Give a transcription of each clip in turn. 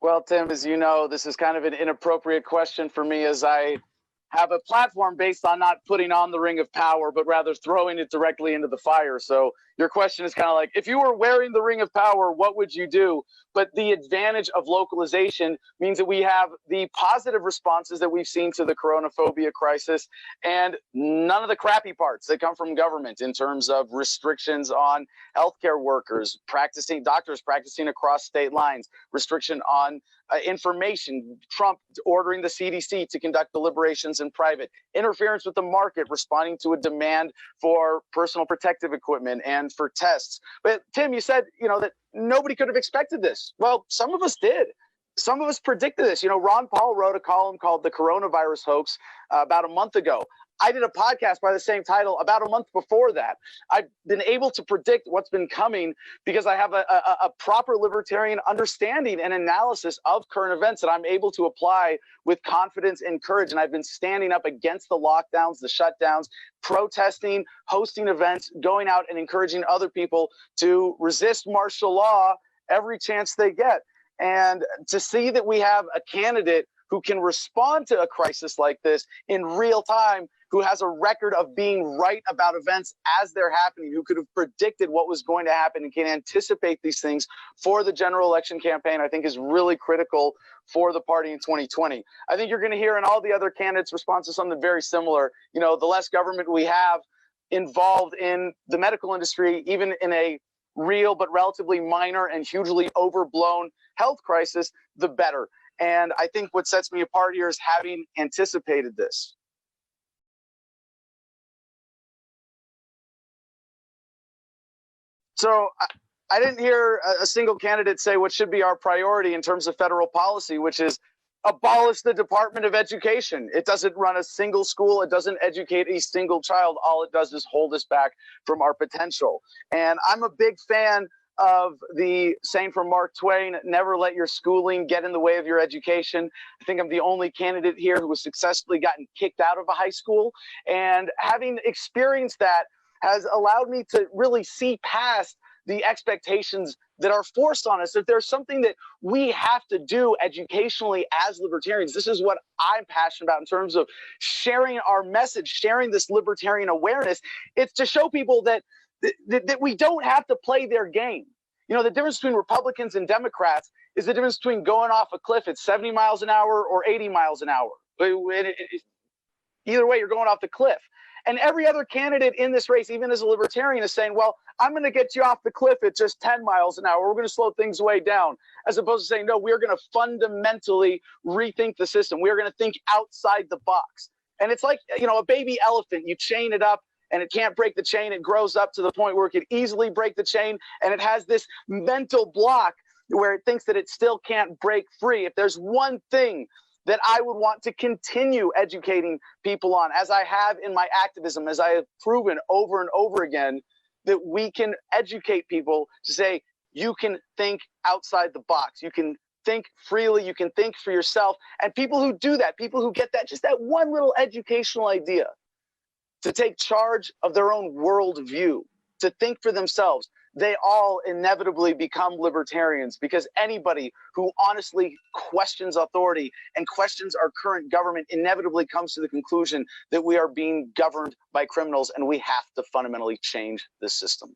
Well, Tim, as you know, this is kind of an inappropriate question for me, as I have a platform based on not putting on the ring of power, but rather throwing it directly into the fire. So your question is kind of like, if you were wearing the ring of power, what would you do? But the advantage of localization means that we have the positive responses that we've seen to the coronaphobia crisis, and none of the crappy parts that come from government in terms of restrictions on healthcare workers, doctors practicing across state lines, restriction on information, Trump ordering the CDC to conduct deliberations in private, interference with the market, responding to a demand for personal protective equipment and for tests. But Tim, you said, that nobody could have expected this. Well, some of us did. Some of us predicted this. Ron Paul wrote a column called The Coronavirus Hoax about a month ago. I did a podcast by the same title about a month before that. I've been able to predict what's been coming because I have a proper libertarian understanding and analysis of current events that I'm able to apply with confidence and courage. And I've been standing up against the lockdowns, the shutdowns, protesting, hosting events, going out and encouraging other people to resist martial law every chance they get. And to see that we have a candidate who can respond to a crisis like this in real time, who has a record of being right about events as they're happening, who could have predicted what was going to happen and can anticipate these things for the general election campaign, I think is really critical for the party in 2020. I think you're going to hear in all the other candidates' responses something very similar. The less government we have involved in the medical industry, even in a real but relatively minor and hugely overblown health crisis, the better. And I think what sets me apart here is having anticipated this. So I didn't hear a single candidate say what should be our priority in terms of federal policy, which is abolish the Department of Education. It doesn't run a single school. It doesn't educate a single child. All it does is hold us back from our potential. And I'm a big fan of the saying from Mark Twain, never let your schooling get in the way of your education. I think I'm the only candidate here who has successfully gotten kicked out of a high school. And having experienced that has allowed me to really see past the expectations that are forced on us. If there's something that we have to do educationally as libertarians, this is what I'm passionate about in terms of sharing our message, sharing this libertarian awareness. It's to show people that we don't have to play their game. The difference between Republicans and Democrats is the difference between going off a cliff at 70 miles an hour or 80 miles an hour. Either way, you're going off the cliff. And every other candidate in this race, even as a libertarian, is saying, well, I'm going to get you off the cliff at just 10 miles an hour. We're going to slow things way down, as opposed to saying, no, we're going to fundamentally rethink the system. We're going to think outside the box. And it's like, a baby elephant. You chain it up and it can't break the chain. It grows up to the point where it could easily break the chain. And it has this mental block where it thinks that it still can't break free. If there's one thing that I would want to continue educating people on, as I have in my activism, as I have proven over and over again, that we can educate people to say, you can think outside the box. You can think freely. You can think for yourself. And people who do that, people who get that, just that one little educational idea, to take charge of their own worldview, to think for themselves, they all inevitably become libertarians, because anybody who honestly questions authority and questions our current government inevitably comes to the conclusion that we are being governed by criminals and we have to fundamentally change this system.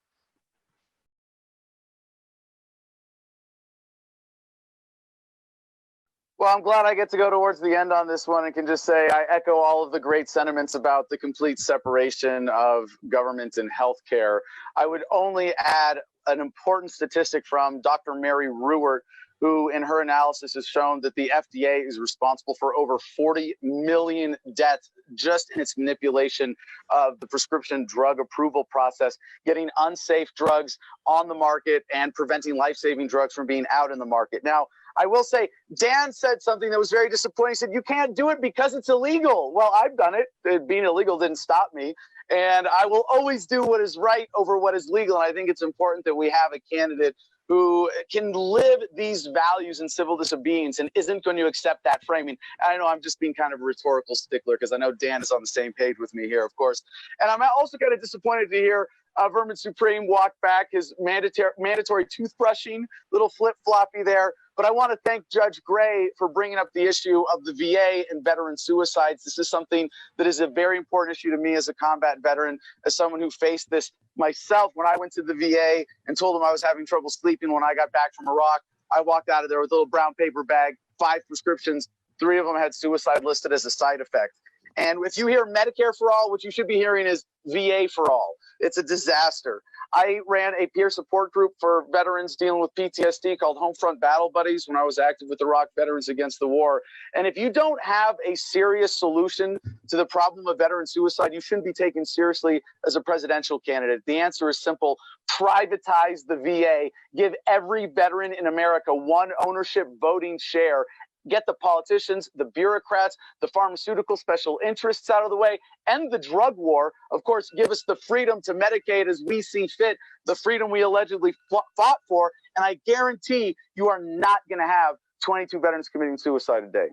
Well, I'm glad I get to go towards the end on this one and can just say I echo all of the great sentiments about the complete separation of government and healthcare. I would only add an important statistic from Dr. Mary Ruwart, who in her analysis has shown that the FDA is responsible for over 40 million deaths just in its manipulation of the prescription drug approval process, getting unsafe drugs on the market and preventing life-saving drugs from being out in the market. Now, I will say, Dan said something that was very disappointing. He said, you can't do it because it's illegal. Well, I've done it. Being illegal didn't stop me. And I will always do what is right over what is legal. And I think it's important that we have a candidate who can live these values in civil disobedience and isn't going to accept that framing. And I know I'm just being kind of a rhetorical stickler because I know Dan is on the same page with me here, of course. And I'm also kind of disappointed to hear Vermin Supreme walk back his mandatory toothbrushing, little flip-floppy there. But I want to thank Judge Gray for bringing up the issue of the VA and veteran suicides. This is something that is a very important issue to me as a combat veteran, as someone who faced this myself when I went to the VA and told them I was having trouble sleeping when I got back from Iraq. I walked out of there with a little brown paper bag, 5 prescriptions, 3 of them had suicide listed as a side effect. And if you hear Medicare for all, what you should be hearing is VA for all. It's a disaster. I ran a peer support group for veterans dealing with PTSD called Homefront Battle Buddies when I was active with Iraq Veterans Against the War. And if you don't have a serious solution to the problem of veteran suicide, you shouldn't be taken seriously as a presidential candidate. The answer is simple. Privatize the VA. Give every veteran in America one ownership voting share. Get the politicians, the bureaucrats, the pharmaceutical special interests out of the way, end the drug war. Of course, give us the freedom to Medicaid as we see fit, the freedom we allegedly fought for, and I guarantee you are not going to have 22 veterans committing suicide a day.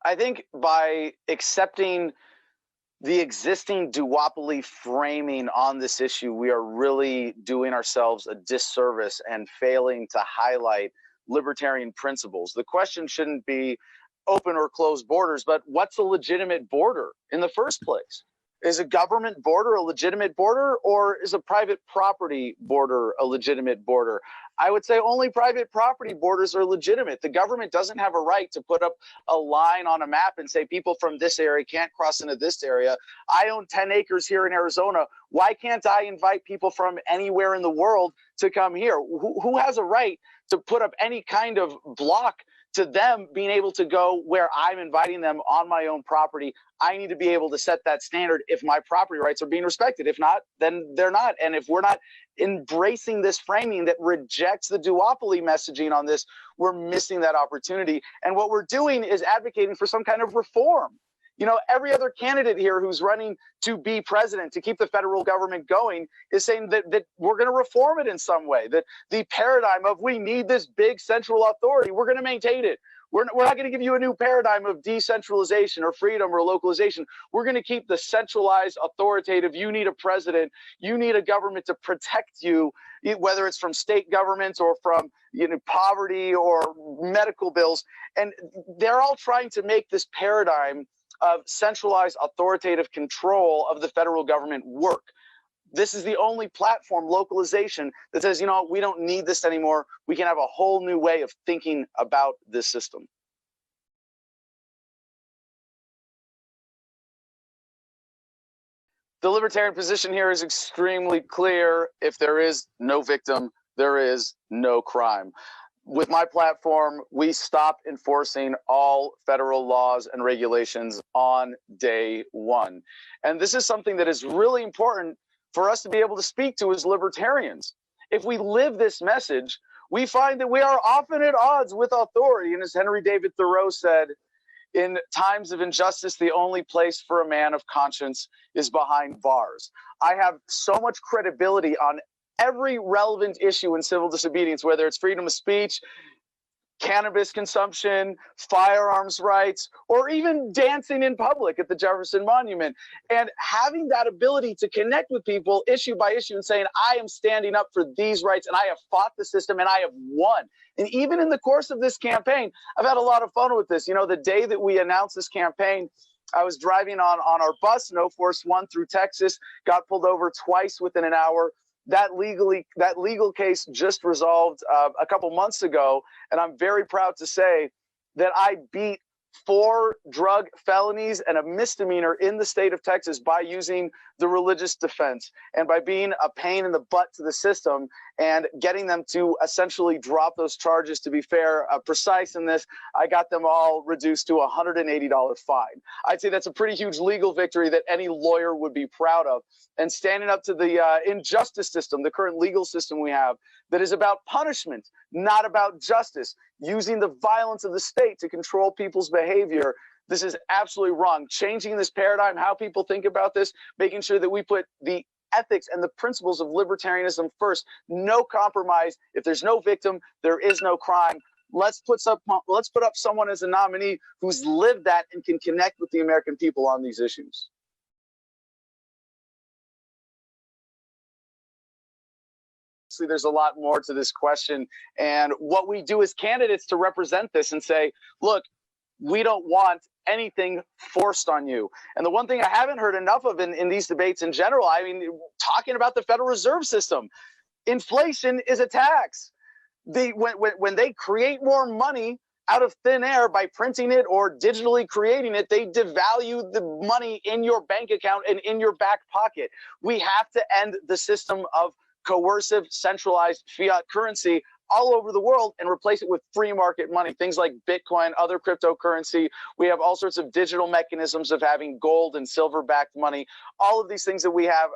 I think by accepting the existing duopoly framing on this issue, we are really doing ourselves a disservice and failing to highlight libertarian principles. The question shouldn't be open or closed borders, but what's a legitimate border in the first place? Is a government border a legitimate border, or is a private property border a legitimate border? I would say only private property borders are legitimate. The government doesn't have a right to put up a line on a map and say people from this area can't cross into this area. I own 10 acres here in Arizona. Why can't I invite people from anywhere in the world to come here? Who has a right to put up any kind of block to them being able to go where I'm inviting them on my own property? I need to be able to set that standard if my property rights are being respected. If not, then they're not. And if we're not embracing this framing that rejects the duopoly messaging on this, we're missing that opportunity. And what we're doing is advocating for some kind of reform. You know, every other candidate here who's running to be president, to keep the federal government going, is saying that we're going to reform it in some way, that the paradigm of we need this big central authority, we're going to maintain it. We're not going to give you a new paradigm of decentralization or freedom or localization. We're going to keep the centralized, authoritative. You need a president. You need a government to protect you, whether it's from state governments or from poverty or medical bills. And they're all trying to make this paradigm of centralized, authoritative control of the federal government work. This is the only platform, localization, that says, you know, we don't need this anymore. We can have a whole new way of thinking about this system. The libertarian position here is extremely clear. If there is no victim, there is no crime. With my platform, we stop enforcing all federal laws and regulations on day one. And this is something that is really important for us to be able to speak to as libertarians. If we live this message, we find that we are often at odds with authority. And as Henry David Thoreau said, in times of injustice, the only place for a man of conscience is behind bars. I have so much credibility on every relevant issue in civil disobedience, whether it's freedom of speech, cannabis consumption, firearms rights, or even dancing in public at the Jefferson Monument. And having that ability to connect with people issue by issue and saying, I am standing up for these rights and I have fought the system and I have won. And even in the course of this campaign, I've had a lot of fun with this. You know, the day that we announced this campaign, I was driving on our bus, No Force One, through Texas, got pulled over twice within an hour. That legal case just resolved a couple months ago, and I'm very proud to say that I beat 4 drug felonies and a misdemeanor in the state of Texas by using the religious defense and by being a pain in the butt to the system and getting them to essentially drop those charges. To be fair, precise in this, I got them all reduced to a $180 fine. I'd say that's a pretty huge legal victory that any lawyer would be proud of. And standing up to the injustice system, the current legal system we have, that is about punishment, not about justice, using the violence of the state to control people's behavior. This is absolutely wrong. Changing this paradigm, how people think about this, making sure that we put the ethics and the principles of libertarianism first. No compromise. If there's no victim, there is no crime. Let's put up someone as a nominee who's lived that and can connect with the American people on these issues. obviously there's a lot more to this question. And what we do as candidates to represent this and say, look, we don't want anything forced on you. And the one thing I haven't heard enough of in these debates in general, I mean, talking about the Federal Reserve System, inflation is a tax. When they create more money out of thin air by printing it or digitally creating it, they devalue the money in your bank account and in your back pocket. We have to end the system of coercive, centralized fiat currency all over the world and replace it with free market money, things like Bitcoin, other cryptocurrency. We have all sorts of digital mechanisms of having gold and silver backed money, all of these things that we have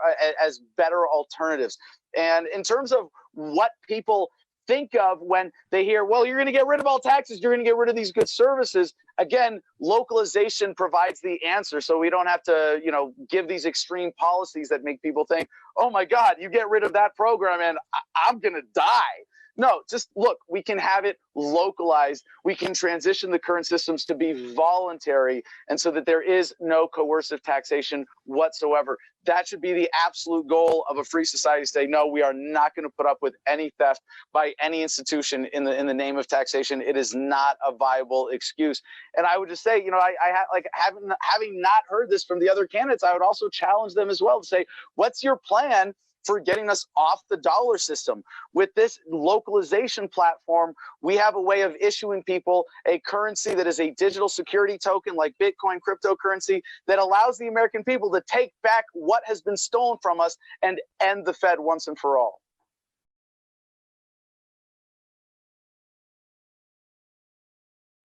as better alternatives. And in terms of what people think of when they hear, well, you're going to get rid of all taxes, you're going to get rid of these good services. Again, localization provides the answer. So we don't have to, give these extreme policies that make people think, oh my God, you get rid of that program and I'm going to die. No, just look, we can have it localized. We can transition the current systems to be voluntary, and so that there is no coercive taxation whatsoever. That should be the absolute goal of a free society, to say, no, we are not going to put up with any theft by any institution in the name of taxation. It is not a viable excuse. And I would just say, having not heard this from the other candidates, I would also challenge them as well to say, what's your plan for getting us off the dollar system? With this localization platform, we have a way of issuing people a currency that is a digital security token like Bitcoin cryptocurrency that allows the American people to take back what has been stolen from us and end the Fed once and for all.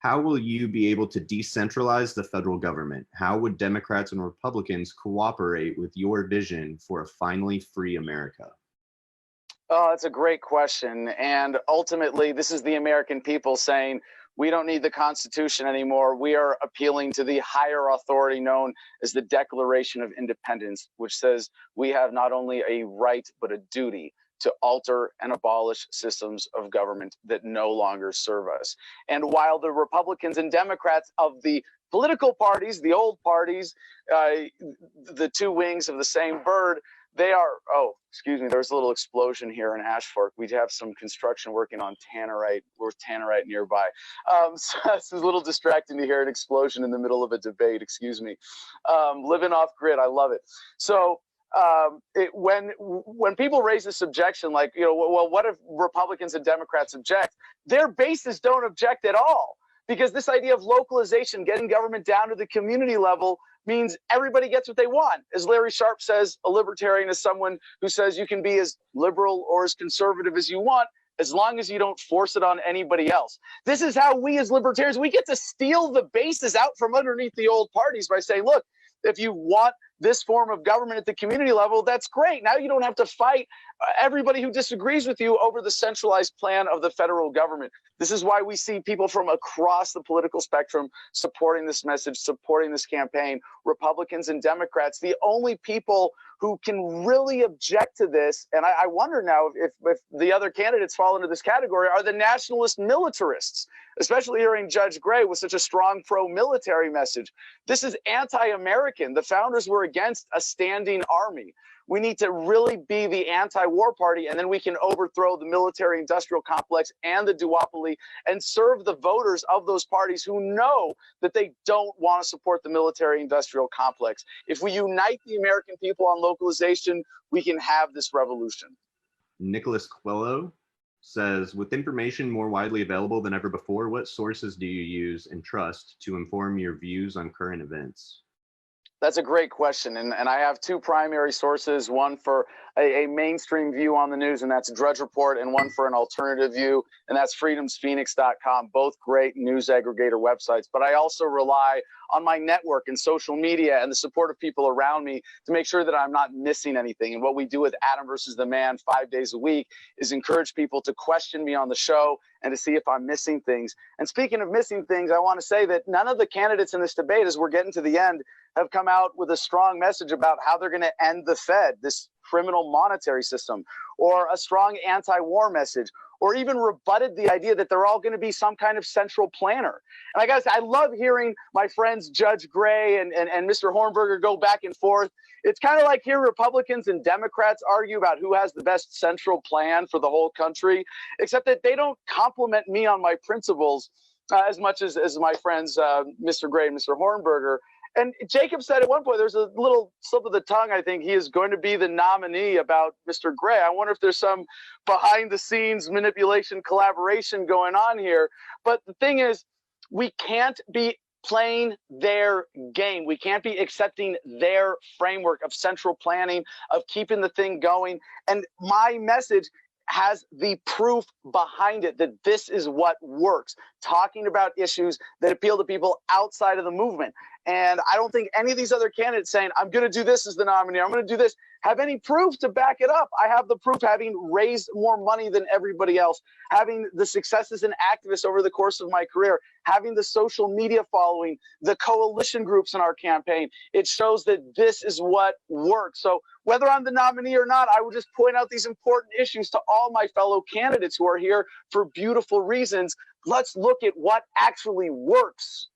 How will you be able to decentralize the federal government? How would Democrats and Republicans cooperate with your vision for a finally free America? Oh, that's a great question. And ultimately, this is the American people saying, we don't need the Constitution anymore. We are appealing to the higher authority known as the Declaration of Independence, which says we have not only a right, but a duty to alter and abolish systems of government that no longer serve us. And while the Republicans and Democrats of the political parties, the old parties, the two wings of the same bird, they are, oh, excuse me, there's a little explosion here in Ashfork. We have some construction working on tannerite, tannerite nearby. So it's a little distracting to hear an explosion in the middle of a debate, excuse me. Living off grid, I love it. So when people raise this objection, like, well, what if Republicans and Democrats object? Their bases don't object at all, because this idea of localization, getting government down to the community level, means everybody gets what they want. As Larry Sharp says, a libertarian is someone who says you can be as liberal or as conservative as you want, as long as you don't force it on anybody else. This is how we as libertarians, we get to steal the bases out from underneath the old parties by saying, look, if you want this form of government at the community level, that's great. Now you don't have to fight everybody who disagrees with you over the centralized plan of the federal government. This is why we see people from across the political spectrum supporting this message, supporting this campaign, Republicans and Democrats. The only people who can really object to this, and I wonder now if the other candidates fall into this category, are the nationalist militarists, especially hearing Judge Gray with such a strong pro-military message. This is anti-American. The founders were against a standing army. We need to really be the anti-war party, and then we can overthrow the military-industrial complex and the duopoly and serve the voters of those parties who know that they don't want to support the military-industrial complex. If we unite the American people on localization, we can have this revolution. Nicholas Quello says, with information more widely available than ever before, what sources do you use and trust to inform your views on current events? That's a great question. And I have two primary sources, one for a mainstream view on the news, and that's Drudge Report, and one for an alternative view, and that's freedomsphoenix.com, both great news aggregator websites. But I also rely on my network and social media and the support of people around me to make sure that I'm not missing anything. And what we do with Adam versus the Man 5 days a week is encourage people to question me on the show and to see if I'm missing things. And speaking of missing things, I want to say that none of the candidates in this debate, as we're getting to the end, have come out with a strong message about how they're going to end the Fed, this criminal monetary system, or a strong anti-war message, or even rebutted the idea that they're all going to be some kind of central planner. And I gotta say, I love hearing my friends Judge Gray and Mr. Hornberger go back and forth. It's kind of like hearing Republicans and Democrats argue about who has the best central plan for the whole country, except that they don't compliment me on my principles as much as my friends Mr. Gray and Mr. Hornberger. And Jacob said at one point, there's a little slip of the tongue, I think he is going to be the nominee about Mr. Gray. I wonder if there's some behind the scenes manipulation collaboration going on here. But the thing is, we can't be playing their game. We can't be accepting their framework of central planning, of keeping the thing going. And my message has the proof behind it that this is what works, talking about issues that appeal to people outside of the movement. And I don't think any of these other candidates saying, I'm going to do this as the nominee, I'm going to do this, have any proof to back it up. I have the proof, having raised more money than everybody else, having the success as an activist over the course of my career, having the social media following, the coalition groups in our campaign. It shows that this is what works. So whether I'm the nominee or not, I will just point out these important issues to all my fellow candidates who are here for beautiful reasons. Let's look at what actually works.